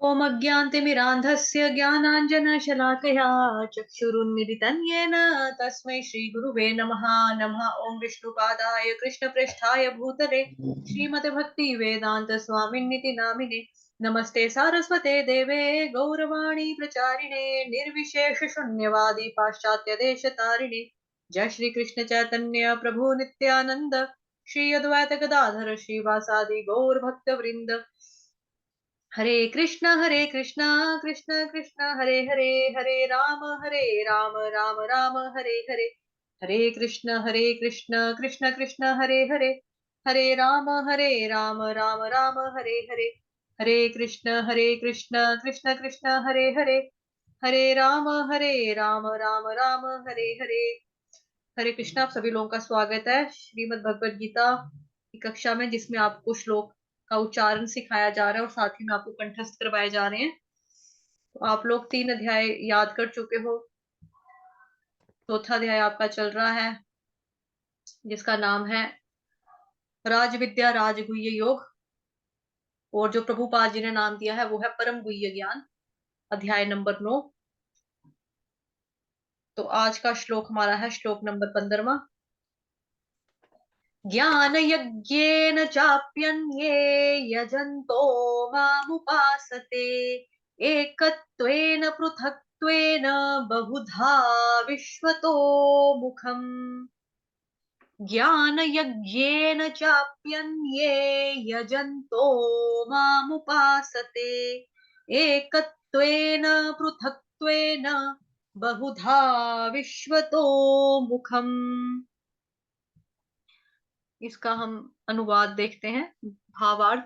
ओम अज्ञानतिमिरान्धस्य ज्ञानाञ्जनशलाकया चक्षुरुन्मिलितं येन तस्मै श्रीगुरुवे नमः। नमः ओम विष्णुपादाय कृष्णप्रेष्ठाय भूतले श्रीमते भक्ति वेदांत स्वामिन्निति नामिने। नमस्ते सारस्वते देवे गौरवाणी प्रचारिणे निर्विशेष शून्यवादी पाश्चात्य देश तारिणे। जय श्री कृष्ण चैतन्य प्रभु नित्यानंद श्री अद्वैत गदाधर श्रीवासादि गौर भक्त वृंद। हरे कृष्णा कृष्ण कृष्ण हरे हरे, हरे राम राम राम हरे हरे। हरे कृष्ण कृष्ण कृष्ण हरे हरे, हरे राम राम राम हरे हरे। हरे कृष्ण कृष्ण कृष्ण हरे हरे, हरे राम राम राम हरे हरे। हरे कृष्ण। आप सभी लोगों का स्वागत है श्रीमद् भगवद गीता की कक्षा में, जिसमें आपको श्लोक का उच्चारण सिखाया जा रहा है और साथ ही में आपको कंठस्थ करवाए जा रहे हैं। तो आप लोग 3 अध्याय याद कर चुके हो। चौथा अध्याय आपका चल रहा है, जिसका नाम है राज विद्या राजगुह्य योग, और जो प्रभुपाद जी ने नाम दिया है वो है परम गुह्य ज्ञान, अध्याय नंबर 9। तो आज का श्लोक हमारा है श्लोक नंबर 15वां। ज्ञान यज्ञेन चाप्यन्ये यजन्तो मामुपासते एकत्वेन पृथक्त्वेन बहुधा विश्वतो मुखम्। ज्ञान यज्ञेन चाप्यन्ये यजन्तो मामुपासते एकत्वेन पृथक्त्वेन बहुधा विश्वतो मुखम्। इसका हम अनुवाद देखते हैं, भावार्थ।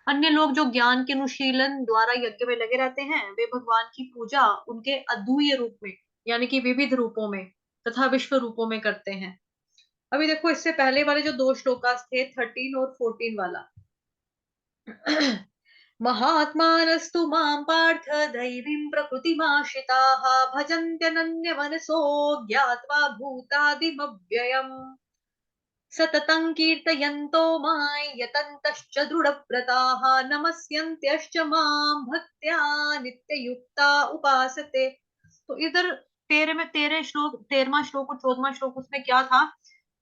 अन्य लोग जो ज्ञान के अनुशीलन द्वारा यज्ञ में लगे रहते हैं, वे भगवान की पूजा उनके अद्वितीय रूप में यानी कि विविध रूपों में तथा विश्व रूपों में करते हैं। अभी देखो, इससे पहले वाले जो 2 श्लोकास थे, 13 और 14 वाला। महात्मानस्तु मां पार्थ दैवीं प्रकृतिमाश्रिताः भजन्त्यनन्यमनसो ज्ञात्वा भूतादिमव्ययम् सततं कीर्तयन्तो मां यतन्तश्च दृढव्रताः नमस्यन्त्यश्च मां भक्त्या नित्ययुक्ता उपासते। तो इधर 13वां श्लोक और 14वां श्लोक, उसमें क्या था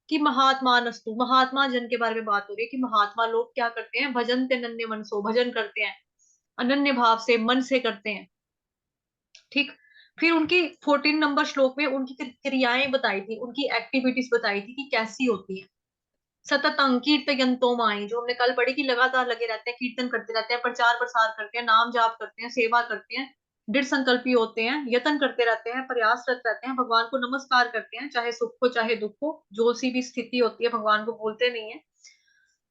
कि महात्मानस्तु, महात्मा जन के बारे में बात हो रही है कि महात्मा लोग क्या करते हैं, भजन्ते अनन्य मनसो, भजन करते हैं अनन्य भाव से, मन से करते हैं। ठीक। फिर उनकी 14 नंबर श्लोक में उनकी क्रियाएं बताई थी, उनकी एक्टिविटीज बताई थी कि कैसी होती है। सततं कीर्तयन्तो माई, जो हमने कल पढ़ी कि लगातार लगे रहते हैं, कीर्तन करते रहते हैं, प्रचार प्रसार करते हैं, नाम जाप करते हैं, सेवा करते हैं, दृढ़ संकल्पी होते हैं, यत्न करते रहते हैं, प्रयासरत रहते हैं, भगवान को नमस्कार करते हैं, चाहे सुख हो चाहे दुख हो, जो सी भी स्थिति होती है भगवान को भूलते नहीं है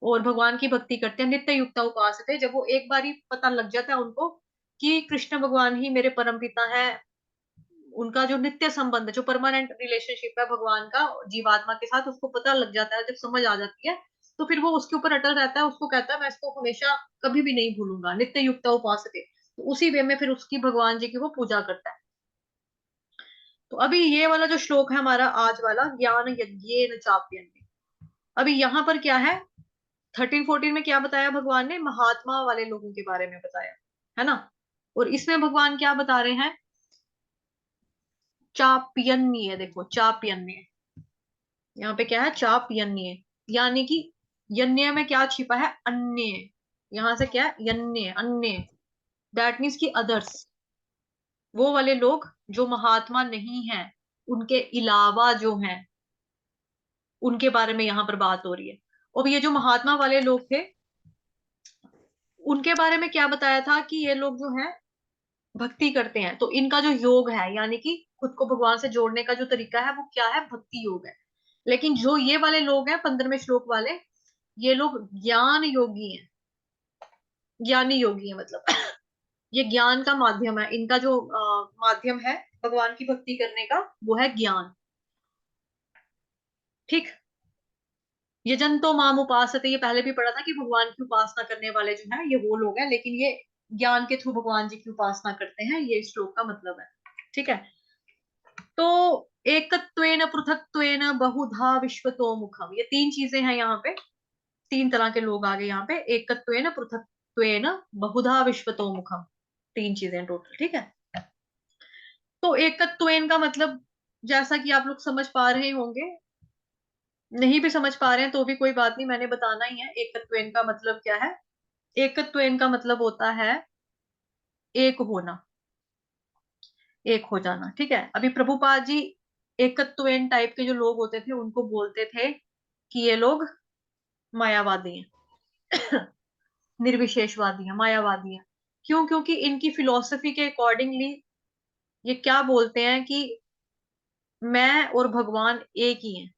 और भगवान की भक्ति करते हैं। नित्य युक्ता उपासते हैं, जब वो एक बारी पता लग जाता है उनको कि कृष्ण भगवान ही मेरे परम पिता है, उनका जो नित्य संबंध, जो परमानेंट रिलेशनशिप है भगवान का जीवात्मा के साथ, उसको पता लग जाता है, जब समझ आ जाती है, तो फिर वो उसके ऊपर अटल रहता है, उसको कहता है मैं इसको हमेशा कभी भी नहीं भूलूंगा, नित्य युक्ता उपासते। तो उसी वे में फिर उसकी भगवान जी की वो पूजा करता है। तो अभी ये वाला जो श्लोक है हमारा आज वाला, ज्ञान यज्ञेन चाप्यन में, अभी यहाँ पर क्या है, 13-14 में क्या बताया भगवान ने, महात्मा वाले लोगों के बारे में बताया है ना। और इसमें भगवान क्या बता रहे हैं, चाप्यन्य, देखो चाप्यन्य, यहाँ पे क्या है, चाप यन्य, यानी कि यन्य में क्या छिपा है, अन्य। यहां से क्या है, यन्य अन्य, दैट मीन्स की अदर्स, वो वाले लोग जो महात्मा नहीं है, उनके अलावा जो हैं, उनके बारे में यहाँ पर बात हो रही है। और ये जो महात्मा वाले लोग थे, उनके बारे में क्या बताया था कि ये लोग जो है भक्ति करते हैं, तो इनका जो योग है यानी कि खुद को भगवान से जोड़ने का जो तरीका है वो क्या है, भक्ति योग है। लेकिन जो ये वाले लोग हैं 15वें श्लोक वाले, ये लोग ज्ञान योगी हैं, ज्ञानी योगी है, मतलब ये ज्ञान का माध्यम है, इनका जो माध्यम है भगवान की भक्ति करने का, वो है ज्ञान। ठीक। यजंतो माम उपासते, ये पहले भी पढ़ा था कि भगवान की उपासना करने वाले जो है ये वो लोग हैं, लेकिन ये ज्ञान के थ्रू भगवान जी की उपासना करते हैं, ये श्लोक का मतलब है। ठीक है। तो एकत्वेन पृथक्त्वेन बहुधा विश्वतो मुखम, ये 3 चीजें हैं यहाँ पे, 3 तरह के लोग आ गए यहाँ पे, एकत्वेन पृथक एकत्वेन बहुधा विश्वतोमुखम, 3 चीजें टोटल, ठीक है। तो एकत्वेन का मतलब जैसा कि आप लोग समझ पा रहे होंगे, नहीं भी समझ पा रहे हैं तो भी कोई बात नहीं, मैंने बताना ही है। एकत्वेन का मतलब क्या है? एकत्वेन का मतलब होता है एक होना, एक हो जाना, ठीक है। अभी प्रभुपाद जी एकत्वेन टाइप के जो लोग होते थे उनको बोलते थे कि ये लोग मायावादी हैं, निर्विशेषवादी हैं, मायावादी हैं। क्यों? क्योंकि इनकी फिलॉसफी के अकॉर्डिंगली ये क्या बोलते हैं कि मैं और भगवान एक ही हैं।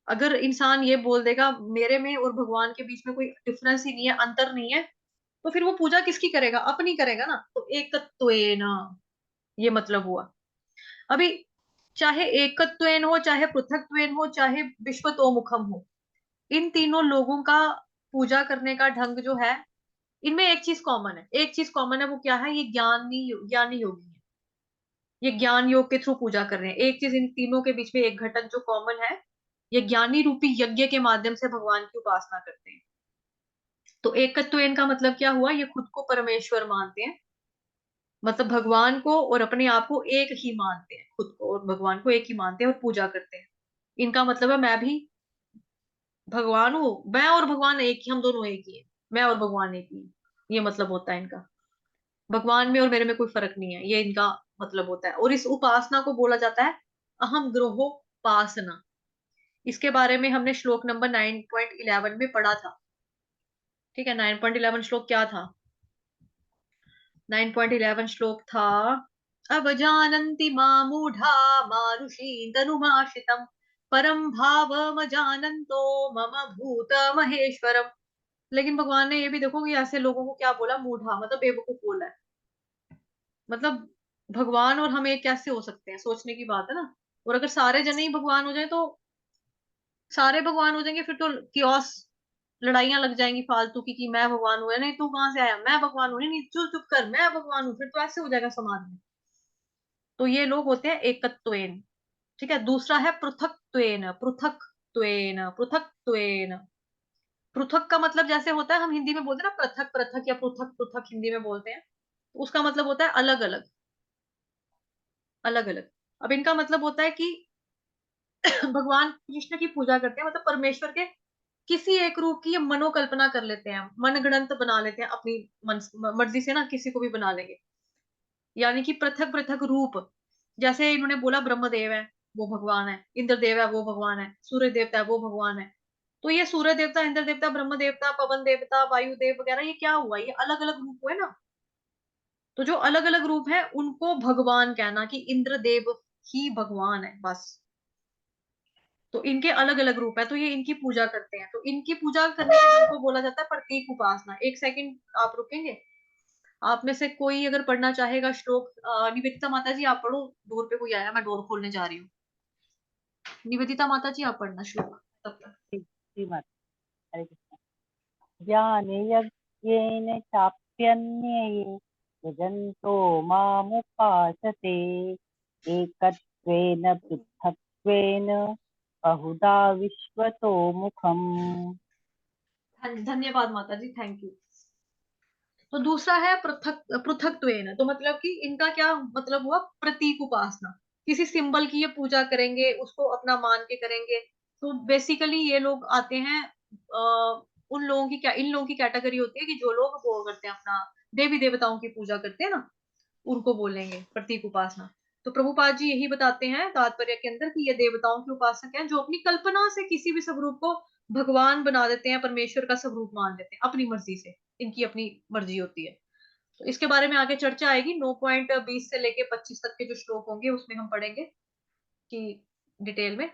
अगर इंसान ये बोल देगा मेरे में और भगवान के बीच में कोई डिफरेंस ही नहीं है, अंतर नहीं है, तो फिर वो पूजा किसकी करेगा? अपनी करेगा ना। तो एकत्वेन, ये मतलब हुआ। अभी चाहे एकत्वेन हो, चाहे पृथक्त्वेन हो, चाहे विश्वतोमुखम हो, इन तीनों लोगों का पूजा करने का ढंग जो है, इनमें एक चीज कॉमन है। एक चीज कॉमन है, वो क्या है? ये ज्ञानी योगी है। ये ज्ञान योग के थ्रू पूजा कर रहे हैं। एक चीज इन तीनों के बीच में, एक घटक जो कॉमन है, ये ज्ञानी रूपी यज्ञ के माध्यम से भगवान की उपासना करते हैं। तो एकत्वेन का मतलब क्या हुआ? ये खुद को परमेश्वर मानते हैं, मतलब भगवान को और अपने आप को एक ही मानते हैं, खुद को और भगवान को एक ही मानते हैं और पूजा करते हैं। इनका मतलब है मैं भी भगवान हूँ, मैं और भगवान एक ही, हम दोनों एक ही हैं, मैं और भगवान एक ही हैं। ये मतलब होता है इनका। भगवान में और मेरे में कोई फर्क नहीं है, ये इनका मतलब होता है। और इस उपासना को बोला जाता है अहम ग्रहोपासना। इसके बारे में हमने श्लोक नंबर 9.11 में पढ़ा था, ठीक है। 9.11 श्लोक क्या था? 9.11 श्लोक था, अवजानन्ति मामूढ़ा मानुषी तनुमाश्रितम् परम भावमजानन्तो मम भूत महेश्वरम। लेकिन भगवान ने ये भी देखो कि ऐसे लोगों को क्या बोला? मूढ़ा, मतलब बेवकूफ बोला है। मतलब भगवान और हम एक कैसे हो सकते हैं? सोचने की बात है ना। और अगर सारे जने ही भगवान हो जाए तो, सारे भगवान हो जाएंगे फिर तो कियोस, लड़ाइयां लग जाएंगी फालतू की कि मैं भगवान हूं, नहीं तू कहां से आया, मैं भगवान हूं, नहीं नहीं चुप चुप कर, मैं भगवान हूं, फिर तो ऐसे हो जाएगा समाज में। तो ये लोग होते हैं एकत्वेन, ठीक है। दूसरा है पृथक्त्वेन, पृथक्त्वेन, पृथक्त्वेन। पृथक का मतलब जैसे होता है, हम हिंदी में बोलते हैं ना पृथक पृथक, या पृथक पृथक हिंदी में बोलते हैं, तो उसका मतलब होता है अलग अलग, अलग अलग। अब इनका मतलब होता है कि भगवान कृष्ण की पूजा करते हैं, मतलब परमेश्वर के किसी एक रूप की ये मनोकल्पना कर लेते हैं, मनगढ़ंत बना लेते हैं अपनी मर्जी से ना, किसी को भी बना लेंगे। यानी कि पृथक पृथक रूप, जैसे इन्होंने बोला ब्रह्मदेव है वो भगवान है, इंद्रदेव है वो भगवान है, सूर्य देवता है वो भगवान है। तो ये सूर्य देवता, इंद्र देवता, ब्रह्म देवता, पवन देवता, वायु देव वगैरह, ये क्या हुआ? ये अलग अलग रूप हुए ना। तो जो अलग अलग रूप है उनको भगवान कहना, कि इंद्रदेव ही भगवान है बस। तो इनके अलग अलग रूप है, तो ये इनकी पूजा करते हैं। तो इनकी पूजा करने के ढंग को बोला जाता है प्रतीक उपासना। एक सेकंड आप रुकेंगे? आप में से कोई अगर पढ़ना चाहेगा श्लोक, निवेदिता माता जी आप पढ़ो, डोर पे कोई आया, मैं डोर खोलने जा रही हूँ। निवेदिता माता जी आप पढ़ना श्लोक तब तक। श्रीमद् हरे कृष्ण। ज्ञाने यज्ञेन चाप्यन्ये यजन्तो मामुपासते एकत्वेन पृथक्त्वेन बहुधा विश्वतो मुखम्। धन्यवाद माता जी, थैंक यू। तो दूसरा है पृथक, पृथक्त्वेन, तो मतलब कि इनका क्या मतलब हुआ? प्रतीक उपासना। किसी सिंबल की ये पूजा करेंगे, उसको अपना मान के करेंगे। तो बेसिकली ये लोग आते हैं, उन लोगों की क्या, इन लोगों की कैटेगरी होती है कि जो लोग वो करते हैं अपना देवी देवताओं की पूजा करते हैं ना, उनको बोलेंगे प्रतीक उपासना। तो प्रभुपाद जी यही बताते हैं तात्पर्य के अंदर कि ये देवताओं के उपासक हैं जो अपनी कल्पना से किसी भी स्वरूप को भगवान बना देते हैं, परमेश्वर का स्वरूप मान लेते हैं अपनी मर्जी से। इनकी अपनी मर्जी होती है। तो इसके बारे में आगे चर्चा आएगी। 9.20 से लेके 25 तक के जो श्लोक होंगे उसमें हम पढ़ेंगे कि डिटेल में।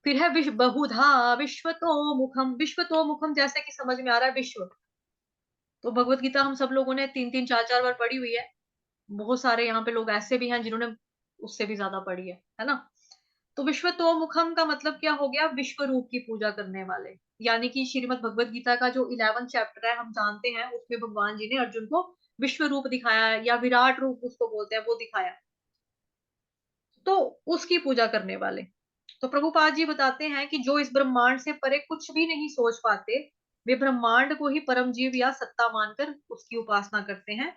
फिर है बहुधा विश्वतो मुखम। विश्वतो मुखम जैसे कि समझ में आ रहा है विश्व, तो भगवत गीता हम सब लोगों ने 3-3 4-4 बार पढ़ी हुई है। बहुत सारे यहाँ पे लोग ऐसे भी हैं जिन्होंने उससे भी ज्यादा पढ़ी है ना। तो विश्वतोमुखम का मतलब क्या हो गया? विश्व रूप की पूजा करने वाले। यानी कि श्रीमद् भगवत गीता का जो 11 चैप्टर है हम जानते हैं, उसमें भगवान जी ने अर्जुन को विश्व रूप दिखाया है, या विराट रूप उसको बोलते हैं, वो दिखाया। तो उसकी पूजा करने वाले। तो प्रभुपाद जी बताते हैं कि जो इस ब्रह्मांड से परे कुछ भी नहीं सोच पाते, वे ब्रह्मांड को ही परम जीव या सत्ता मानकर उसकी उपासना करते हैं।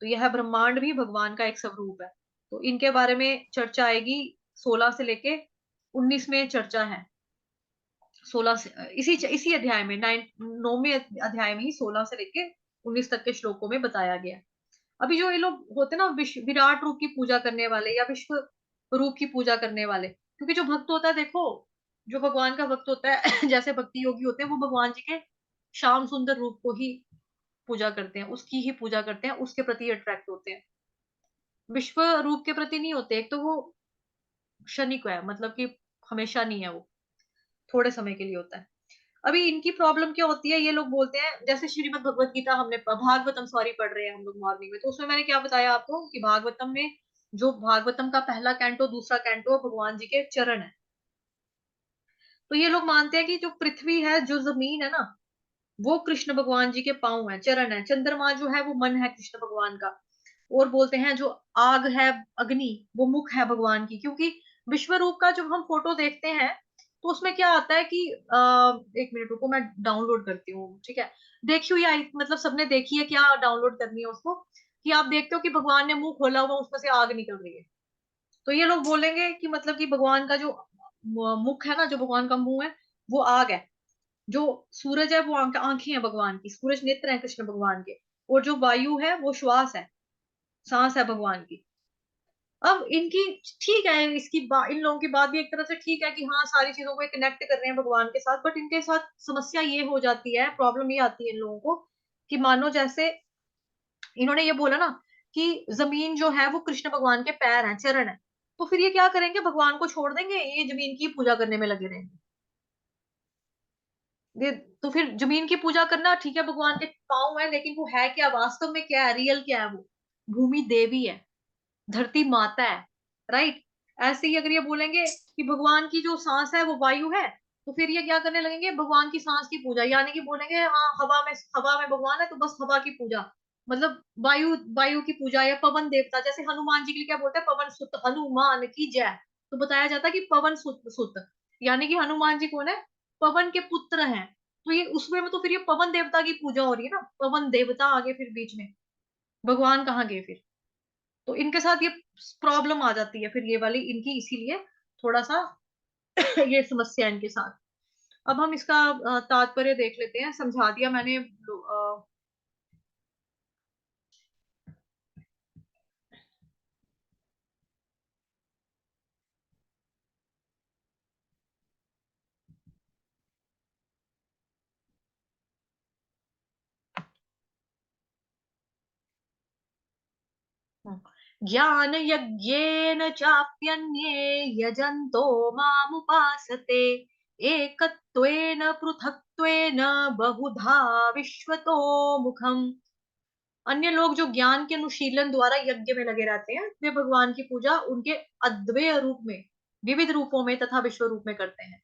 तो यह ब्रह्मांड भी भगवान का एक स्वरूप है। तो इनके बारे में चर्चा आएगी 16 से लेके 19 में चर्चा है। 16 से इसी अध्याय में 9वें अध्याय में ही 16 से लेके 19 तक के श्लोकों में बताया गया। अभी जो ये लोग होते हैं ना विराट रूप की पूजा करने वाले या विश्व रूप की पूजा करने वाले, क्योंकि जो भक्त होता है देखो, जो भगवान का भक्त होता है जैसे भक्ति योगी होते हैं वो भगवान जी के श्याम सुंदर रूप को ही पूजा करते हैं, उसकी ही पूजा करते हैं, उसके प्रति अट्रैक्ट होते हैं, विश्व रूप के प्रति नहीं होते। एक तो वो क्षणिक है, मतलब कि हमेशा नहीं है, वो थोड़े समय के लिए होता है। अभी इनकी प्रॉब्लम क्या होती है, ये लोग बोलते हैं, जैसे श्रीमद् भगवत गीता हमने भागवतम सॉरी पढ़ रहे हैं हम लोग मॉर्निंग में, तो उसमें मैंने क्या बताया आपको कि भागवतम में जो भागवतम का पहला कैंटो दूसरा कैंटो भगवान जी के चरण है। तो ये लोग मानते हैं कि जो पृथ्वी है, जो जमीन है ना, वो कृष्ण भगवान जी के पांव है, चरण है। चंद्रमा जो है वो मन है कृष्ण भगवान का। और बोलते हैं जो आग है, अग्नि, वो मुख है भगवान की। क्योंकि विश्व रूप का जब हम फोटो देखते हैं तो उसमें क्या आता है कि एक मिनट रुको, मैं डाउनलोड करती हूँ, ठीक है। देखी हुई आई, मतलब सबने देखी है, क्या डाउनलोड करनी है उसको, कि आप देखते हो कि भगवान ने मुंह खोला हुआ, उसमें से आग निकल रही है। तो ये लोग बोलेंगे कि मतलब कि भगवान का जो मुख है ना, जो भगवान का मुंह है, वो आग है। जो सूरज है वो आंखें हैं भगवान की, सूरज नेत्र है कृष्ण भगवान के। और जो वायु है वो श्वास है, सांस है भगवान की। अब इनकी ठीक है, इन लोगों की बात भी एक तरह से ठीक है कि हाँ सारी चीजों को कनेक्ट कर रहे हैं भगवान के साथ, बट इनके साथ समस्या ये हो जाती है, प्रॉब्लम ये आती है इन लोगों को कि मानो जैसे इन्होंने ये बोला ना कि जमीन जो है वो कृष्ण भगवान के पैर हैं, चरण है, तो फिर ये क्या करेंगे, भगवान को छोड़ देंगे, ये जमीन की पूजा करने में लगे रहेंगे। ये तो फिर जमीन की पूजा करना ठीक है, भगवान के पाँव है, लेकिन वो है क्या, वास्तव में क्या है, रियल क्या है, वो भूमि देवी है, धरती माता है, राइट। ऐसे ही अगर ये बोलेंगे कि भगवान की जो सांस है वो वायु है, तो फिर ये क्या करने लगेंगे, भगवान की सांस की पूजा, यानी कि बोलेंगे हाँ हवा में भगवान है तो बस हवा की पूजा, मतलब वायु वायु की पूजा, या पवन देवता, जैसे हनुमान जी के लिए क्या बोलते हैं, पवन सुत हनुमान की जय। तो बताया जाता है कि पवन सुत यानी कि हनुमान जी कौन है, पवन के पुत्र हैं। तो ये उसमें में तो फिर ये पवन देवता की पूजा हो रही है ना, पवन देवता आगे फिर बीच में, भगवान कहाँ गए फिर। तो इनके साथ ये प्रॉब्लम आ जाती है फिर ये वाली इनकी, इसीलिए थोड़ा सा ये समस्या है इनके साथ। अब हम इसका तात्पर्य देख लेते हैं, समझा दिया मैंने। ज्ञान यज्ञेन चाप्यन्ये यजन्तो मामुपासते एकत्वेन पृथक्त्वेन बहुधा विश्वतो मुखम। अन्य लोग जो ज्ञान के अनुशीलन द्वारा यज्ञ में लगे रहते हैं, वे भगवान की पूजा उनके अद्वैय रूप में, विविध रूपों में तथा विश्व रूप में करते हैं।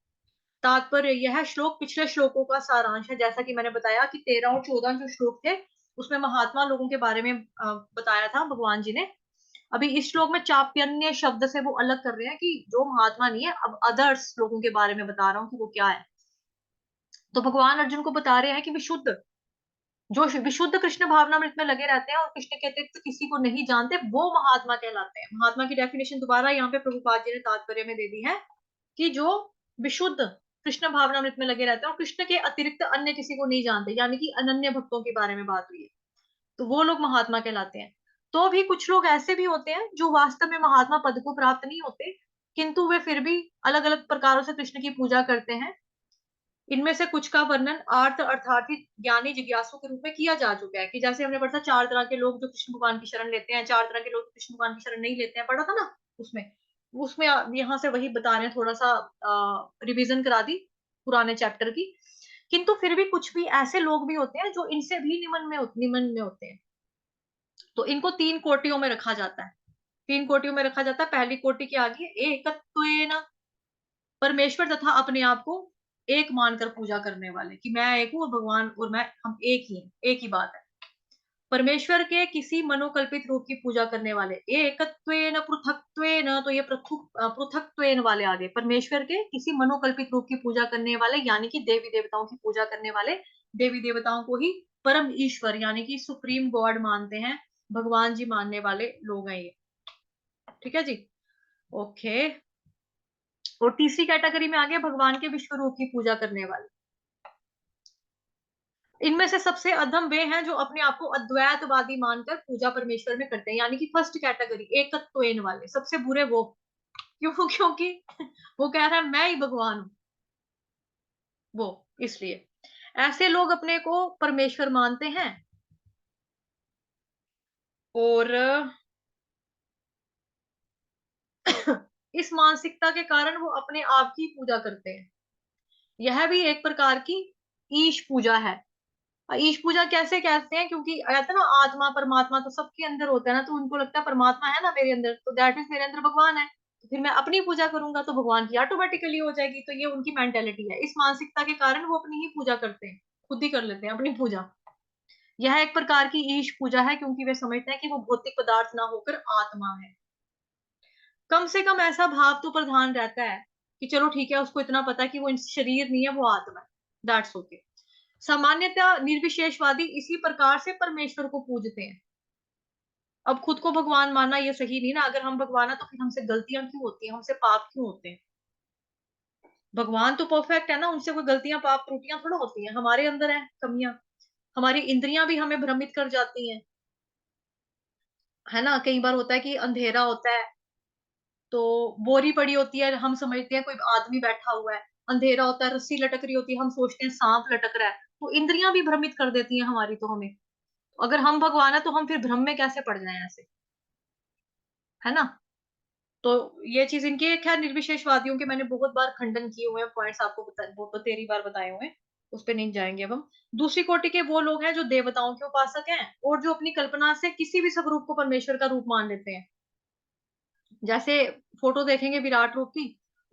तात्पर्य, यह श्लोक पिछले श्लोकों का सारांश है। जैसा कि मैंने बताया कि 13 और 14 जो श्लोक थे उसमें महात्मा लोगों के बारे में बताया था भगवान जी ने। अभी इस श्लोक में चाप्यन्य शब्द से वो अलग कर रहे हैं कि जो महात्मा नहीं है, अब अदर्स लोगों के बारे में बता रहा हूँ कि वो क्या है। तो भगवान अर्जुन को बता रहे हैं कि विशुद्ध, जो विशुद्ध कृष्ण भावनामृत में लगे रहते हैं और कृष्ण के अतिरिक्त किसी को नहीं जानते, वो महात्मा कहलाते हैं। महात्मा की डेफिनेशन दोबारा यहाँ पे प्रभुपाद जी ने तात्पर्य में दे दी है कि जो विशुद्ध कृष्ण भावनामृत में लगे रहते हैं और कृष्ण के अतिरिक्त अन्य किसी को नहीं जानते, यानी कि अनन्य भक्तों के बारे में बात हुई है, तो वो लोग महात्मा कहलाते हैं। तो भी कुछ लोग ऐसे भी होते हैं जो वास्तव में महात्मा पद को प्राप्त नहीं होते, किंतु वे फिर भी अलग अलग प्रकारों से कृष्ण की पूजा करते हैं। इनमें से कुछ का वर्णन आर्थ अर्थार्थी ज्ञानी जिज्ञासु के रूप में किया जा चुका है, कि जैसे हमने पढ़ा था 4 तरह के लोग जो कृष्ण भगवान की शरण लेते हैं, 4 तरह के लोग कृष्ण भगवान की शरण नहीं लेते हैं, पढ़ा था ना उसमें। उसमें यहाँ से वही बता रहे हैं, थोड़ा सा रिवीजन करा दी पुराने चैप्टर की। किंतु फिर भी कुछ भी ऐसे लोग भी होते हैं जो इनसे भी निम्न में होते हैं। तो इनको 3 कोटियों में रखा जाता है, 3 कोटियों में रखा जाता है। पहली कोटि की आगे एकत्वेन, परमेश्वर तथा अपने आप को एक मानकर पूजा करने वाले, कि मैं एक हूँ और भगवान और मैं, हम एक ही हैं, एक ही बात है। परमेश्वर के किसी मनोकल्पित रूप की पूजा करने वाले, एकत्वेन पृथक्त्वेन, तो ये पृथक्त्वेन वाले आगे, परमेश्वर के किसी मनोकल्पित रूप की पूजा करने वाले, यानी कि देवी देवताओं की पूजा करने वाले, देवी देवताओं को ही परम ईश्वर यानी कि सुप्रीम गॉड मानते हैं, भगवान जी मानने वाले लोग हैं ये। ठीक है जी, ओके। और तीसरी कैटेगरी में आ गया भगवान के विश्व रूप की पूजा करने वाले। इनमें से सबसे अधम वे हैं जो अपने आप को अद्वैतवादी मानकर पूजा परमेश्वर में करते हैं, यानी कि फर्स्ट कैटेगरी एकत्वेन वाले, सबसे बुरे वो। क्यों? क्योंकि वो कह रहा है मैं ही भगवान हूं, वो इसलिए ऐसे लोग अपने को परमेश्वर मानते हैं और इस मानसिकता के कारण वो अपने आप की पूजा करते हैं। यह भी एक प्रकार की ईश पूजा है। ईश पूजा कैसे कहते हैं? क्योंकि कहते हैं ना आत्मा परमात्मा तो सबके अंदर होता है ना, तो उनको लगता है परमात्मा है ना मेरे अंदर, तो दैट मीन्स मेरे अंदर भगवान है, तो फिर मैं अपनी पूजा करूंगा तो भगवान की ऑटोमेटिकली हो जाएगी। तो ये उनकी मेंटेलिटी है। इस मानसिकता के कारण वो अपनी ही पूजा करते हैं, खुद ही कर लेते हैं अपनी पूजा। यह एक प्रकार की ईश पूजा है क्योंकि वे समझते हैं कि वो भौतिक पदार्थ ना होकर आत्मा है। कम से कम ऐसा भाव तो प्रधान रहता है कि चलो ठीक है, उसको इतना पता है कि वो शरीर नहीं है, वो आत्मा है, दैट्स ओके। सामान्यतः निर्विशेषवादी इसी प्रकार से परमेश्वर को पूजते हैं। अब खुद को भगवान मानना ये सही नहीं ना, अगर हम भगवान है तो फिर हमसे गलतियां क्यों होती हैं, हमसे पाप क्यों होते हैं? भगवान तो परफेक्ट है ना, उनसे कोई गलतियां पाप त्रुटियां थोड़ा होती हैं, हमारे अंदर है कमियां। हमारी इंद्रियां भी हमें भ्रमित कर जाती हैं, है ना। कई बार होता है कि अंधेरा होता है तो बोरी पड़ी होती है, हम समझते हैं कोई आदमी बैठा हुआ है। अंधेरा होता है, रस्सी लटक रही होती है, हम सोचते हैं सांप लटक रहा है। तो इंद्रियां भी भ्रमित कर देती हैं हमारी, तो हमें, अगर हम भगवान है तो हम फिर भ्रम में कैसे पड़ जाए ऐसे, है ना। तो ये चीज इनके खैर निर्विशेषवादियों के मैंने बहुत बार खंडन किए हुए हैं, पॉइंट्स आपको वो तो तेरी बार बताए हुए हैं, उस पे नहीं जाएंगे अब हम। दूसरी कोटि के वो लोग हैं जो देवताओं के उपासक हैं और जो अपनी कल्पना से किसी भी स्वरूप को परमेश्वर का रूप मान लेते हैं। जैसे फोटो देखेंगे विराट रूप की,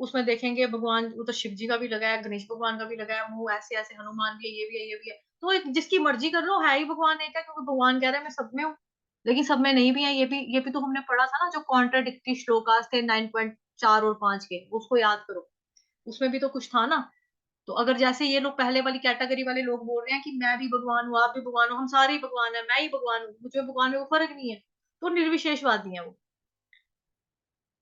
उसमें देखेंगे भगवान, वो तो शिव जी का भी लगा है, गणेश भगवान का भी लगा है, मुंह ऐसे ऐसे, हनुमान भी है, ये भी है, ये भी है। तो जिसकी मर्जी कर लो, है ही भगवान एक है, क्योंकि भगवान कह रहा है मैं सब में हूँ। लेकिन सब में नहीं भी है, ये भी तो हमने पढ़ा था ना, जो कॉन्ट्राडिक्टरी श्लोकास थे 9.4 और 5 के, उसको याद करो, उसमें भी तो कुछ था ना। तो अगर जैसे ये लोग पहले वाली कैटेगरी वाले लोग बोल रहे हैं कि मैं भी भगवान हूँ, आप भी भगवान हो, हम सारे ही भगवान है, मैं ही भगवान हूँ, मुझे भगवान में वो फर्क नहीं है, तो निर्विशेषवादी है वो।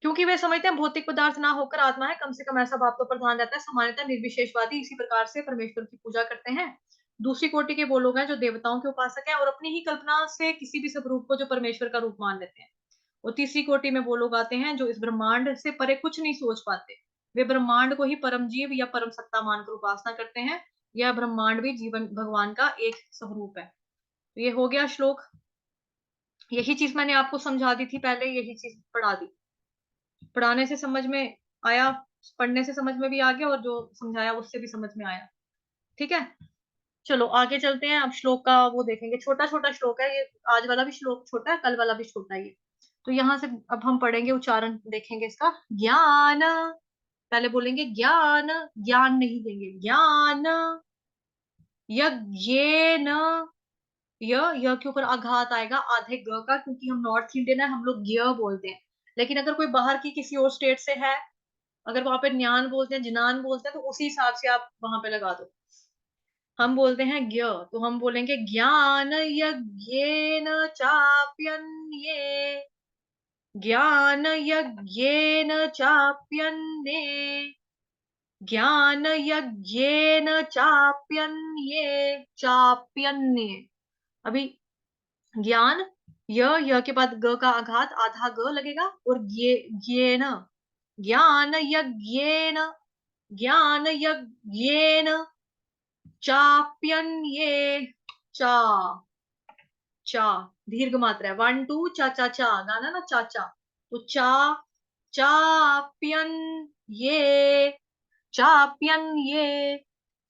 क्योंकि वे समझते हैं भौतिक पदार्थ ना होकर आत्मा है, कम से कम ऐसा भाव तो प्रधान रहता है। सामान्यतः निर्विशेषवादी इसी प्रकार से परमेश्वर की पूजा करते हैं। दूसरी कोटि के वो लोग हैं जो देवताओं के उपासक हैं और अपनी ही कल्पना से किसी भी स्वरूप को जो परमेश्वर का रूप मान लेते हैं। और तीसरी कोटि में वो लोग आते हैं जो इस ब्रह्मांड से परे कुछ नहीं सोच पाते। वे ब्रह्मांड को ही परम जीव या परम सत्ता मानकर उपासना करते हैं। यह ब्रह्मांड भी जीवन भगवान का एक स्वरूप है। तो ये हो गया श्लोक। यही चीज मैंने आपको समझा दी थी पहले, यही चीज पढ़ा दी। पढ़ाने से समझ में आया, पढ़ने से समझ में भी आ गया, और जो समझाया उससे भी समझ में आया। ठीक है, चलो आगे चलते हैं। अब श्लोक का वो देखेंगे, छोटा छोटा श्लोक है ये। आज वाला भी श्लोक छोटा है, कल वाला भी छोटा है ये। तो यहाँ से अब हम पढ़ेंगे, उच्चारण देखेंगे इसका। ज्ञान, पहले बोलेंगे ज्ञान, ज्ञान नहीं देंगे, ज्ञान यज्ञेन, य के ऊपर आघात आएगा आधे ग का, क्योंकि हम नॉर्थ इंडियन है, हम लोग ज्ञ बोलते हैं। लेकिन अगर कोई बाहर की किसी और स्टेट से है, अगर वहां पे ज्ञान बोलते हैं, जिनान बोलते हैं, तो उसी हिसाब से आप वहां पे लगा दो। हम बोलते हैं ज्ञ, तो हम बोलेंगे ज्ञान यज्ञेन चाप्यन्ये, ज्ञान यज्ञेन चाप्यन्ये, ज्ञान यज्ञेन चाप्यन्ये, चाप्यन्ये। अभी ज्ञान, य के बाद ग का आघात आधा ग लगेगा, और ज्ञेन, ज्ञान यज्ञेन, ज्ञान यज्ञेन चाप्यन्ये, चा, चा दीर्घ मात्रा है, 1 2 चा चा चा, गाना ना चा चा, तो चा, चाप्यन ये, चाप्यन ये,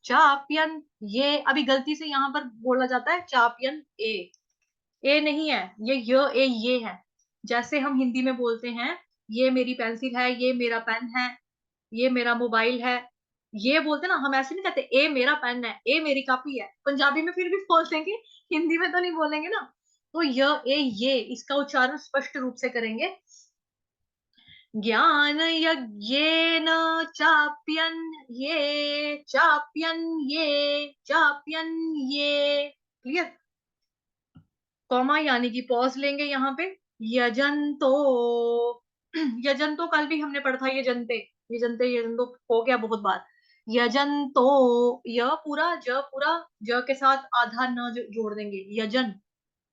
चाप्यन ये। अभी गलती से यहाँ पर बोला जाता है चाप्यन ए नहीं है, ये है। जैसे हम हिंदी में बोलते हैं ये मेरी पेंसिल है, ये मेरा पेन है, ये मेरा मोबाइल है, ये बोलते ना, हम ऐसे नहीं कहते ए मेरा पेन है, ए मेरी कॉपी है। पंजाबी में फिर भी बोल देंगे, हिंदी में तो नहीं बोलेंगे ना। तो ये इसका उच्चारण स्पष्ट रूप से करेंगे, ज्ञान यज्ञेन चाप्यन्ये क्लियर। कॉमा यानी कि पॉज लेंगे यहाँ पे। यजंतो यजंतो कल भी हमने पढ़ा था, यजंतो हो गया बहुत बार। यजंतो, य पूरा ज पूरा, ज के साथ आधा न जोड़ देंगे, यजन।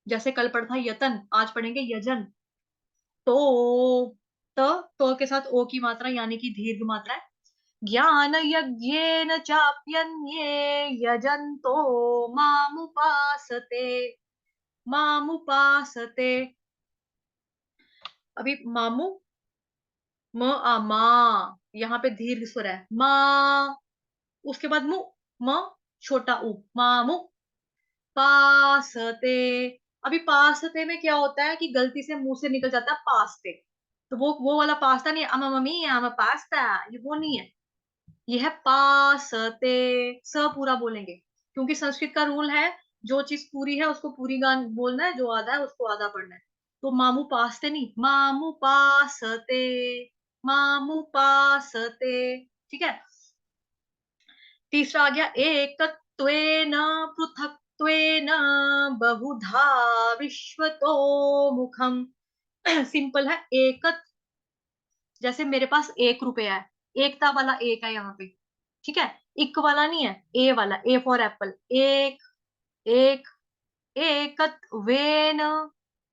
जैसे कल पढ़ा था यतन, आज पढ़ेंगे यजन। तो तो के साथ ओ की मात्रा यानी कि दीर्घ मात्रा है। ज्ञान यज्ञेन चाप्यन्ये यजंतो मामुपासते मामुपासते। अभी मामू, म आ मा, यहाँ पे दीर्घ स्वर है मा, उसके बाद मु, म छोटा उ, मामू पासते। अभी पासते में क्या होता है कि गलती से मुंह से निकल जाता है पास्ते, तो वो वाला पास्ता नहीं है, अमा मम्मी अमा पास्ता, ये वो नहीं है, ये है पासते। स पूरा बोलेंगे, क्योंकि संस्कृत का रूल है, जो चीज पूरी है उसको पूरी गान बोलना है, जो आधा है उसको आधा पढ़ना है। तो मामू पासते नहीं, मामू पासते, मामू पासते। ठीक है। तीसरा आ गया एकत्वेन पृथक्त्वेन बहुधा विश्वतो मुखम। सिंपल है। एकत, जैसे मेरे पास 1 रुपया है, एकता वाला एक है यहाँ पे, ठीक है। इक वाला नहीं है, ए वाला, ए फॉर एप्पल, एक, एक, एकत्वेन,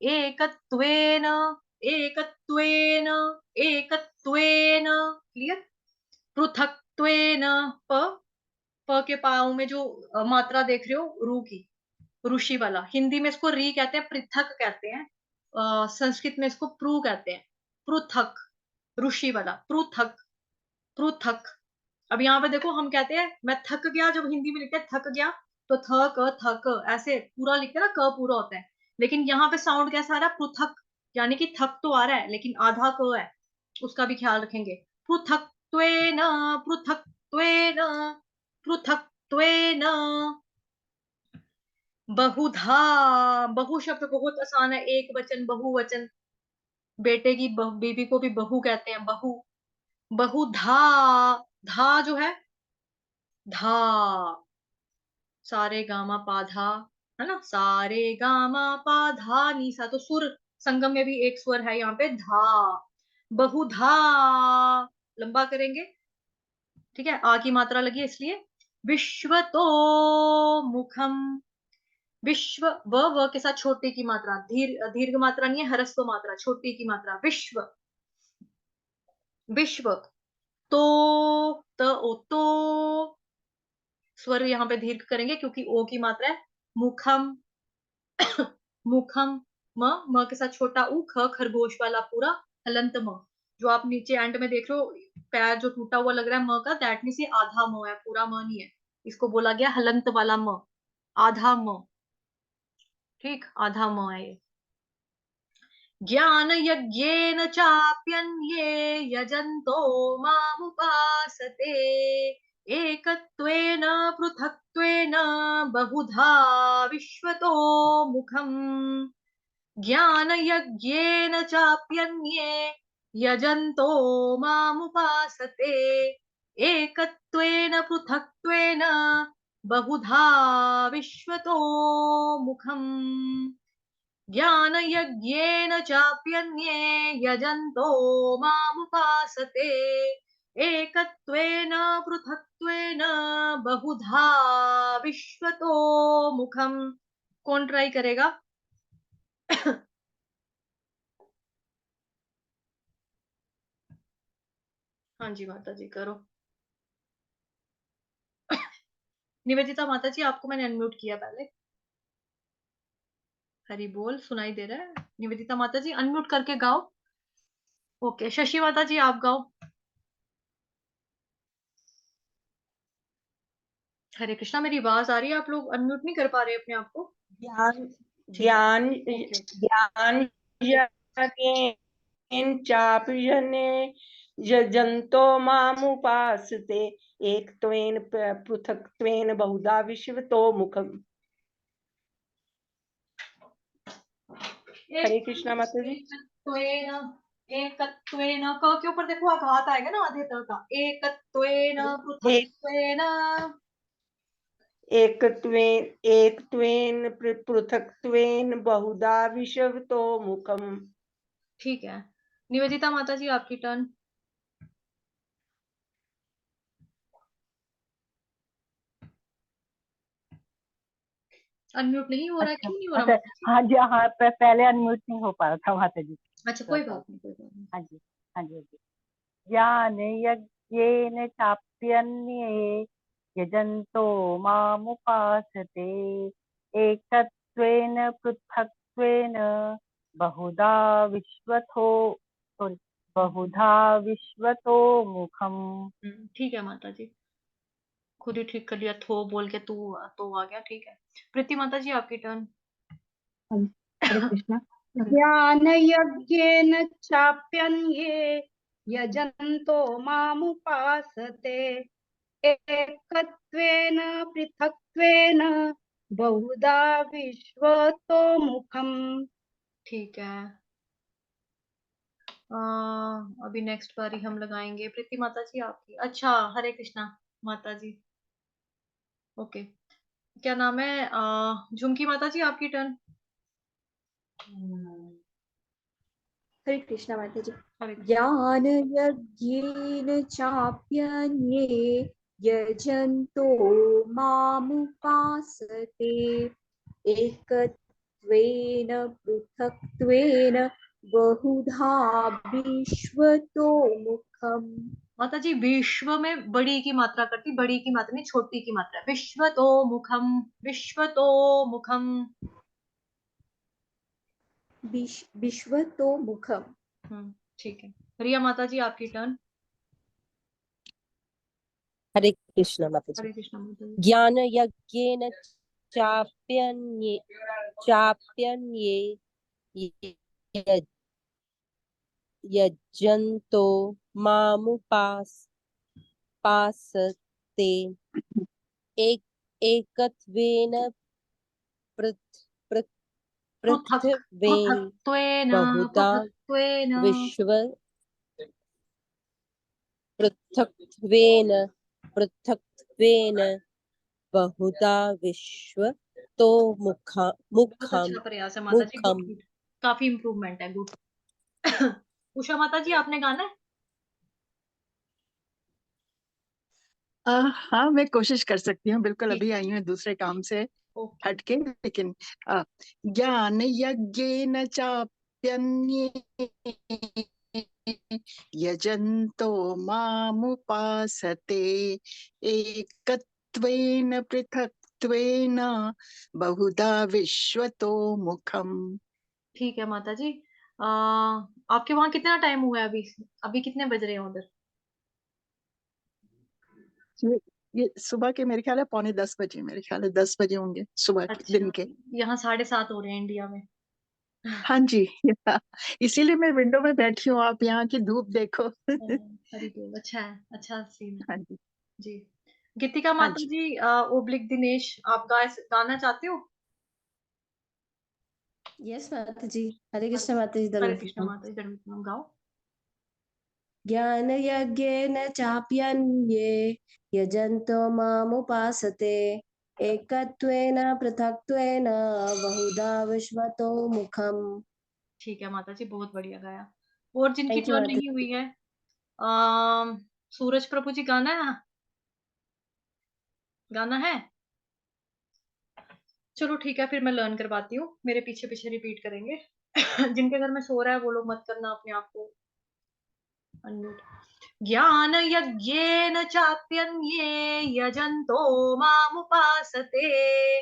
एकत्वेन, एकत्वेन, एकत्वेन। क्लियर। पृथक्त्वेन, प, प के पाँव में जो मात्रा देख रहे हो रू की, ऋषि वाला, हिंदी में इसको री कहते हैं, पृथक कहते हैं, संस्कृत में इसको प्रू कहते हैं। पृथक, ऋषि वाला, पृथक, पृथक। अब यहाँ पे देखो हम कहते हैं मैं थक गया, जब हिंदी में लिखते हैं थक गया, तो थ क थक ऐसे पूरा लिखते हैं ना, क पूरा होता है। लेकिन यहाँ पे साउंड कैसा आ रहा है, पृथक, यानी कि थक तो आ रहा है लेकिन आधा क है, उसका भी ख्याल रखेंगे। पृथक्त्वेन, पृथक्त्वेन, पृथक्त्वेन बहुधा। बहु शब्द बहुत आसान है, एक वचन, बहुवचन। बेटे की बेबी को भी बहू कहते हैं, बहू। बहुधा, धा जो है, धा, सारे गामा पाधा, है ना, सारे गामा पाधा नीसा, तो सुर संगम में भी एक स्वर है यहाँ पे, धा। बहुधा, लंबा करेंगे, ठीक है, आ की मात्रा लगी है इसलिए। विश्व तो मुखम, विश्व, व के साथ छोटी की मात्रा, दीर्घ मात्रा नहीं है, ह्रस्व मात्रा, छोटी की मात्रा, विश्व, विश्व। तो ओ तो, स्वर यहाँ पे दीर्घ करेंगे क्योंकि ओ की मात्रा है। मुखम, मुखम, म के साथ छोटा ऊ, ख खरगोश वाला पूरा, हलंत म। जो आप नीचे एंड में देख रहे हो, पैर जो टूटा हुआ लग रहा है म का, दैट मीन्स ये आधा म है, पूरा म नहीं है, इसको बोला गया हलंत वाला म, आधा म। ठीक, आधा म है ये। ज्ञान यज्ञेन चाप्यन्ये यजन्तो मामुपासते एकत्वेन पृथक्त्वेन बहुधा विश्वतो मुखम्। ज्ञान यज्ञेन चाप्यन्ये यजन्तो मामुपासते एकत्वेन पृथक्त्वेन बहुधा विश्वतो मुखम्। ज्ञान यज्ञेन चाप्यन्ये यजन्तो मामुपासते एकत्वेन पृथक्त्वेन बहुधा विश्वतो मुखम्। कौन ट्राई करेगा? हाँ जी माता जी करो। निवेदिता माता जी आपको मैंने अनम्यूट किया पहले। हरि बोल, सुनाई दे रहा है? निवेदिता माता जी अनम्यूट करके गाओ। ओके, शशि माता जी आप गाओ। हरे कृष्णा, मेरी आवाज आ रही है? आप लोग अनम्यूट नहीं कर पा रहे अपने आप को? ज्ञान ठीक है, ज्ञान ओके। ज्ञान यज्ञेन चाप्यन्ये यजन्तो मामुपासते एकत्वेन पृथक्त्वेन बहुधा विश्वतो मुखम्। हरे कृष्णा माता जी। एकत्वेन, क के ऊपर देखो आघात आएगा ना आधे तक का। एकत्वेन पृथक्त्वेन, एकत्वेन पृथक्त्वेन बहुधा विश्वतो मुखम। ठीक है। निवेदिता माता जी आपकी टर्न। अनम्यूट नहीं हो रहा है, अच्छा क्यों नहीं हो रहा अच्छा, माता जी? हाँ जी, हाँ पहले अनम्यूट नहीं हो पा रहा था माता जी। अच्छा कोई बात नहीं, कोई बात नहीं। हाँ जी, हाँ जी, हाँ जी। ज्ञान यज्ञेन चाप्यन्ये यजन्तो मामुपासते एकत्वेन पृथक्त्वेन बहुधा विश्वतो sorry, बहुधा विश्वतो मुखम्। ठीक है माता जी, खुद ही ठीक कर लिया, थो बोल के तू तो आ गया। ठीक है, प्रीति माता जी आपकी टर्न। हरे कृष्ण। ज्ञानयज्ञेन चाप्यन्ये यजन्तो मामुपासते एकत्वेन पृथक्त्वेन बहुधा विश्वतो मुखम्। ठीक है, अभी नेक्स्ट बारी हम लगाएंगे प्रीति माता जी आपकी। अच्छा, हरे कृष्णा माता जी। ओके, क्या नाम है, झुमकी माता जी आपकी टर्न। हरे कृष्णा माता जी। हरे कृष्ण। ज्ञान यज्ञेन चाप्यन्ये यजन्तो मामुपासते एकत्वेन पृथक्त्वेन बहुधा विश्वतो मुखम्। माता जी विश्व में बड़ी की मात्रा करती, बड़ी की मात्रा नहीं, छोटी की मात्रा। विश्व तो मुखम, विश्व तो मुखम। विश्वतो मुखम्। ठीक है, रिया माता जी आपकी टर्न। हरे कृष्ण माता जी। हरे कृष्ण माता जी। ज्ञान यज्ञेन चाप्यन्ये य- यजन्तो मामुपासते एक एकत्वेन पृथ् पृथ् पृथ्वेन पृथक्त्वेन, बहुधा पृथक्त्वेन। विश्व पृथक्त्वेन पृथक्त्वेन बहुधा विश्व तो बहुत मुखम अच्छा प्रयास है माता जी, गुड मुखम। गुड, काफी इम्प्रूवमेंट है, गुड। उषा माता जी आपने गाना है। हाँ, मैं कोशिश कर सकती हूँ। बिल्कुल ठीक अभी है, आई हूँ दूसरे काम से ओके। हटके, लेकिन ज्ञान यज्ञेन चाप्यन्ये यजन्तो मामुपासते एकत्वेन पृथक्त्वेन बहुधा विश्वतो मुखम्। ठीक है माता जी, आपके वहां कितना टाइम हुआ है अभी? अभी कितने बज रहे हैं उधर? ये सुबह के मेरे ख्याल है 9:45 बजे, मेरे ख्याल है 10 बजे होंगे सुबह के, अच्छा, दिन के। यहाँ 7:30 हो रहे हैं इंडिया में। हाँ जी। इसीलिए मैं विंडो में बैठी हूँ, आप यहाँ की धूप देखो। हरी बोल, अच्छा है, अच्छा सीन है। हाँ जी, जी, गीतिका हाँ माता जी। जी, ओब्लिक दिनेश, आप गाना चाहते हो? यस माता जी। हरे कृष्ण माता जी। हरे कृष्ण माता जी, दंडवत गाओ। ज्ञान यज्ञेन चाप्यन्ये यजन्तो मामुपासते एकत्वेन पृथक्त्वेन बहुधा विश्वतो मुखम्। ठीक है माता जी, बहुत बढ़िया गाया। और जिनकी थैंक यू टर्न माता नहीं जी। हुई है, अम सूरज प्रभु जी, गाना है? गाना है? चलो ठीक है, फिर मैं लर्न करवाती हूँ, मेरे पीछे पीछे रिपीट करेंगे। जिनके घर में सो रहा है वो लोग मत करना अपने आप को अनम्यूट। ज्ञान यज्ञेन चाप्यन्ये यजन्तो मामुपासते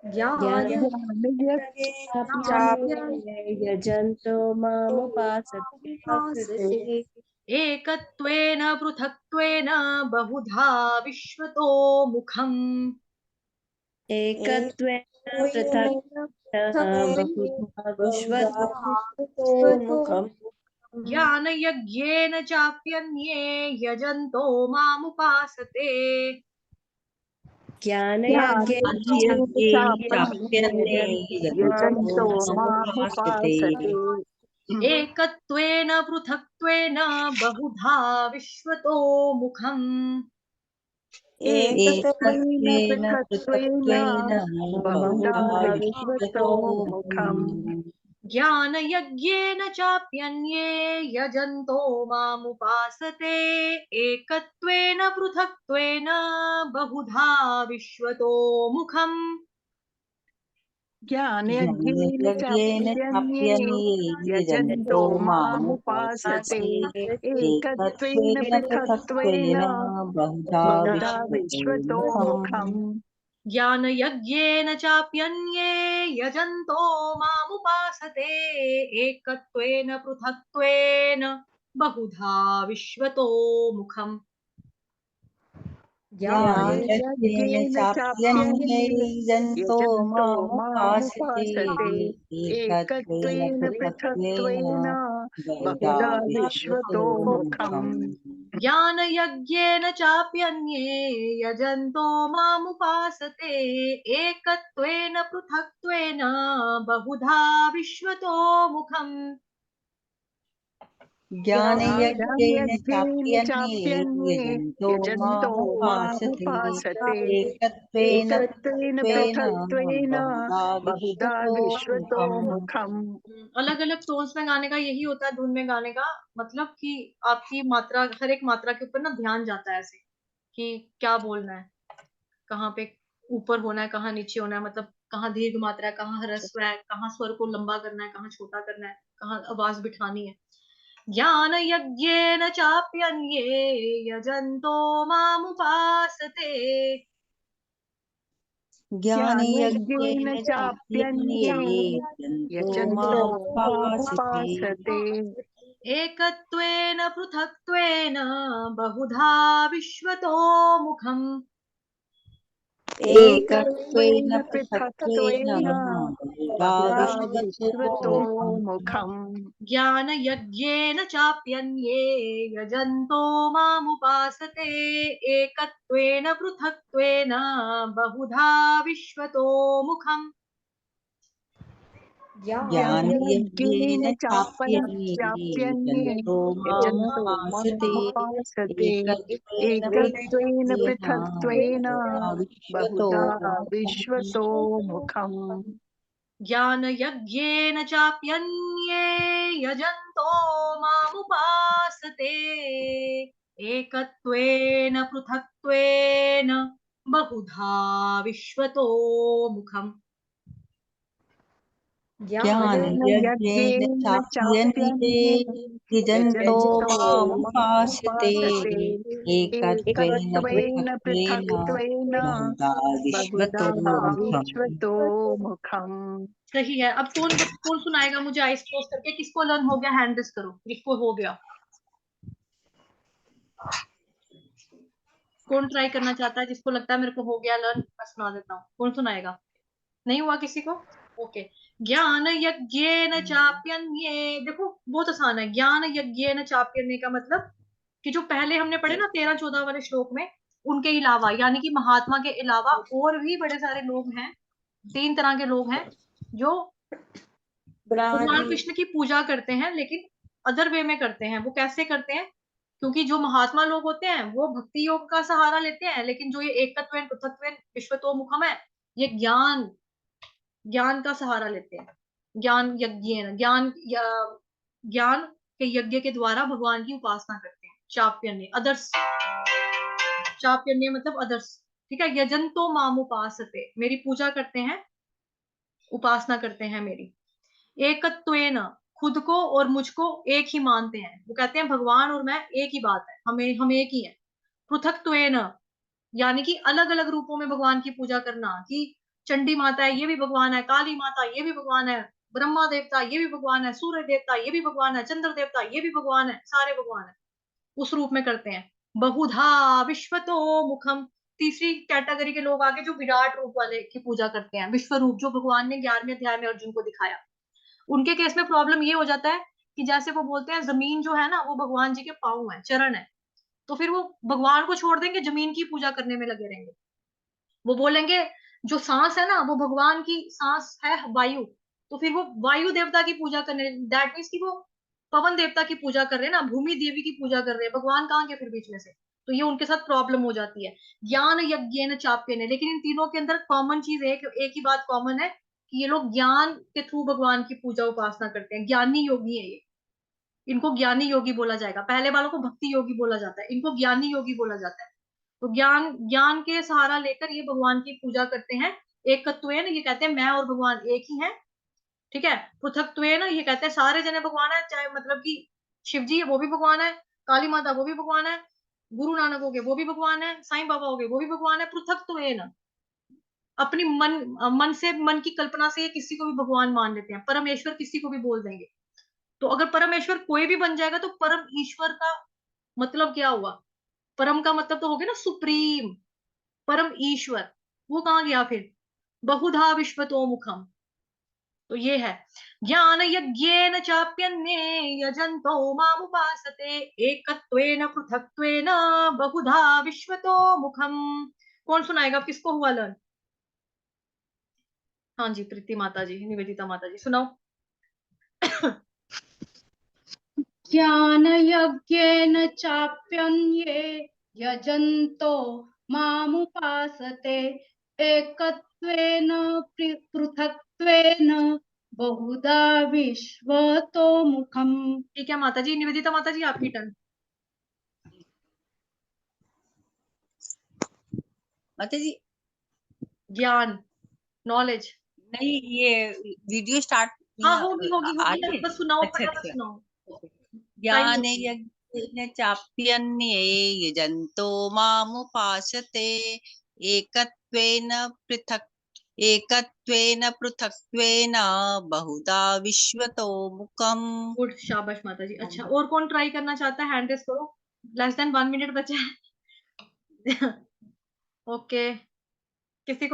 ज्ञान चाप्यन्ये चाप्यन्ये यजन्तो मामुपासते एकत्वेन पृथक्त्वेन बहुधा विश्वतो मुखम्। एकत्वेन पृथक् बहुधा विश्वतो मुखम। ज्ञान यज्ञेन चाप्यन्ये यजन्तो मामुपासते ज्ञानयज्ञेन यज्ञेन चाप्यन्ये यजन्तो यजन्तो मामुपासते मामुपासते एकत्वेन पृथक्त्वेन बहुधा विश्वतो मुखम् एकत्वेन एकत्वेन पृथक्त्वेन बहुधा बहुधा विश्वतो विश्वतो मुखम् मुखम् ज्ञानयज्ञेन चाप्यन्ये यजन्तो मामुपासते एकत्वेन पृथक्त्वेन बहुधा विश्वतो मुखम् ज्ञानयज्ञेन ज्ञानयज्ञेन चाप्यन्ये चाप्यन्ये यजन्तो यजन्तो मामुपासते मामुपासते एकत्वेन एकत्वेन पृथक्त्वेन पृथक्त्वेन बहुधा बहुधा विश्वतो विश्वतो मुखम् मुखम् ज्ञानयज्ञेन चाप्यन्ये यजन्तो मामुपासते एकत्वेन पृथक्त्वेन बहुधा विश्वतो मुखम् ज्ञानयज्ञेन ज्ञानयज्ञेन चाप्यन्ये चाप्यन्ये यजन्तो यजन्तो मामुपासते मामुपासते एकत्वेन एकत्वेन पृथक्त्वेन पृथक्त्वेन बहुधा बहुधा विश्वतो विश्वतो मुखम् मुखम् ज्ञानयज्ञेन चाप्यन्ये यजन्तो मामुपासते एकत्वेन पृथक्त्वेन बहुधा विश्वतो मुखम् ज्ञानयज्ञेन ज्ञानयज्ञेन चाप्यन्ये चाप्यन्ये यजन्तो यजन्तो मामुपासते मामुपासते एकत्वेन एकत्वेन पृथक्त्वेन पृथक्त्वेन बहुधा बहुधा विश्वतो विश्वतो मुखम् मुखम् अलग अलग टोन्स में गाने का यही होता है। धुन में गाने का मतलब कि आपकी मात्रा, हर एक मात्रा के ऊपर ना ध्यान जाता है ऐसे कि क्या बोलना है, कहाँ पे ऊपर होना है, कहाँ नीचे होना है, मतलब कहाँ दीर्घ मात्रा है, कहाँ ह्रस्व है, कहाँ स्वर को लंबा करना है, कहाँ छोटा करना है, कहाँ आवाज बिठानी है। ज्ञान यज्ञेन चाप्यन्ये यजन्तो मामुपासते ज्ञानयज्ञेन ज्ञानयज्ञेन चाप्यन्ये चाप्यन्ये यजन्तो यजन्तो मामुपासते मामुपासते एकत्वेन पृथक्त्वेन बहुधा विश्वतो मुखम् एकत्वेन एकत्वेन पृथक्त्वेन पृथक्त्वेन बहुधा बहुधा विश्वतो विश्वतो मुखम् मुखम् ज्ञानयज्ञेन चाप्यन्ये यजन्तो मामुपासते एकत्वेन पृथक्त्वेन बहुधा विश्वतो मुखम् ज्ञानयज्ञेन ज्ञानयज्ञेन चाप्यन्ये चाप्यन्ये यजन्तो यजन्तो मामुपासते मामुपासते एकत्वेन एकत्वेन पृथक्त्वेन पृथक्त्वेन बहुधा विश्वतो बहुधा मुखम् विश्वतो मुखम् ज्ञानयज्ञेन चाप्यन्ये यजन्तो मामुपासते एकत्वेन पृथक्त्वेन बहुधा विश्वतो मुखम् ज्ञानयज्ञेन ज्ञानयज्ञेन चाप्यन्ये चाप्यन्ये यजन्तो यजन्तो मामुपासते मामुपासते एकत्वेन एकत्वेन पृथक्त्वेन पृथक्त्वेन बहुधा बहुधा विश्वतो मुखम् विश्वतो मुखम् सही है। अब कौन सुनाएगा मुझे आइस क्लोज करके? किसको लर्न हो गया हैंड रेस करो, किसको हो गया? कौन ट्राई करना चाहता है? जिसको लगता है मेरे को हो गया लर्न, मैं सुना देता हूँ। कौन सुनाएगा? नहीं हुआ किसी को? ओके। ज्ञान यज्ञेन चाप्यन्ये, देखो बहुत आसान है। ज्ञान यज्ञेन चाप्यन्ये का मतलब कि जो पहले हमने पढ़े ना 13-14 वाले श्लोक में, उनके अलावा यानी कि महात्मा के अलावा और भी बड़े सारे लोग हैं। 3 तरह के लोग हैं जो भगवान कृष्ण की पूजा करते हैं, लेकिन अदर वे में करते हैं। वो कैसे करते हैं? क्योंकि जो महात्मा लोग होते हैं वो भक्ति योग का सहारा लेते हैं, लेकिन जो ये एकत्वेन पृथक्त्वेन विश्वतोमुखम है, ये ज्ञान का सहारा लेते हैं। ज्ञान यज्ञेन, ज्ञान के यज्ञ के द्वारा भगवान की उपासना करते हैं। चाप्यन्य अदर्स, चाप्यन्य मतलब अदर्स, ठीक है। यजंतो मामुपासते, मेरी पूजा करते हैं, उपासना करते हैं मेरी। एकत्वेन, खुद को और मुझको एक ही मानते हैं। वो कहते हैं भगवान और मैं एक ही बात है, हम एक ही है। पृथक्त्वेन यानी कि अलग अलग रूपों में भगवान की पूजा करना, कि चंडी माता है ये भी भगवान है, काली माता ये भी भगवान है, ब्रह्मा देवता ये भी भगवान है, सूर्य देवता ये भी भगवान है, चंद्र देवता ये भी भगवान है, सारे भगवान है, उस रूप में करते हैं। बहुधा विश्वतो मुखम, तीसरी कैटेगरी के लोग आगे जो विराट रूप वाले की पूजा करते हैं, विश्व रूप, जो भगवान ने 11वें अध्याय में अर्जुन को दिखाया। उनके केस में प्रॉब्लम ये हो जाता है कि जैसे वो बोलते हैं जमीन जो है ना वो भगवान जी के पाँव है, चरण है, तो फिर वो भगवान को छोड़ देंगे, जमीन की पूजा करने में लगे रहेंगे। वो बोलेंगे जो सांस है ना वो भगवान की सांस है, वायु, तो फिर वो वायु देवता की पूजा करने, दैट मीन्स कि वो पवन देवता की पूजा कर रहे हैं ना, भूमि देवी की पूजा कर रहे हैं, भगवान कहाँ के फिर बीच में से। तो ये उनके साथ प्रॉब्लम हो जाती है। ज्ञान यज्ञेन चाप्येन, लेकिन इन तीनों के अंदर कॉमन चीज एक ही बात कॉमन है कि ये लोग ज्ञान के थ्रू भगवान की पूजा उपासना करते हैं, ज्ञानी योगी है ये, इनको ज्ञानी योगी बोला जाएगा। पहले वालों को भक्ति योगी बोला जाता है, इनको ज्ञानी योगी बोला जाता है। तो ज्ञान ज्ञान के सहारा लेकर ये भगवान की पूजा करते हैं। एकत्वेन, ये कहते हैं मैं और भगवान एक ही हैं, ठीक है। पृथकत्वेन, ये कहते हैं सारे जने भगवान है, चाहे मतलब कि शिव जी है वो भी भगवान है, काली माता वो भी भगवान है, गुरु नानक हो गए वो भी भगवान है, साईं बाबा हो गए वो भी भगवान है। पृथकत्वेन, अपनी मन से, मन की कल्पना से ये किसी को भी भगवान मान लेते हैं, परमेश्वर किसी को भी बोल देंगे। तो अगर परमेश्वर कोई भी बन जाएगा तो परम ईश्वर का मतलब क्या हुआ? परम का मतलब तो हो गया ना सुप्रीम, परम ईश्वर, वो कहाँ गया फिर? बहुधा विश्वतो मुखम। तो ये है, ज्ञान यज्ञेन चाप्यन्ये यजन्तो मामुपासते एकत्वेन पृथक्त्वेन बहुधा विश्वतो मुखम। कौन सुनाएगा, किसको हुआ लर्न? हाँ जी, प्रीति माता जी, निवेदिता माता जी सुनाओ। ज्ञानयज्ञेन चाप्यन्ये यजन्तो मामुपासते एकत्वेन पृथक्त्वेन बहुधा विश्वतो मुखम्। ठीक है माता जी, निवेदिता माता जी आपकी टर्न। माता जी ज्ञान, नॉलेज। नहीं, ये वीडियो स्टार्ट हाँ होगी होगी आ होगी, रही है। बस सुनाओ, अच्छा फटाफट अच्छा। सुनाओ, टाइम ज्ञान नहीं। यज्ञेन चाप्यन्ये यजन्तो मामुपासते एकत्वेन पृथक्त्वेन बहुधा विश्वतो मुखम्। गुड, शाबाश माता जी। अच्छा, और कौन ट्राई करना चाहता है? हैंड रेस करो, लेस देन 1 मिनट बचा है। ओके, किसी को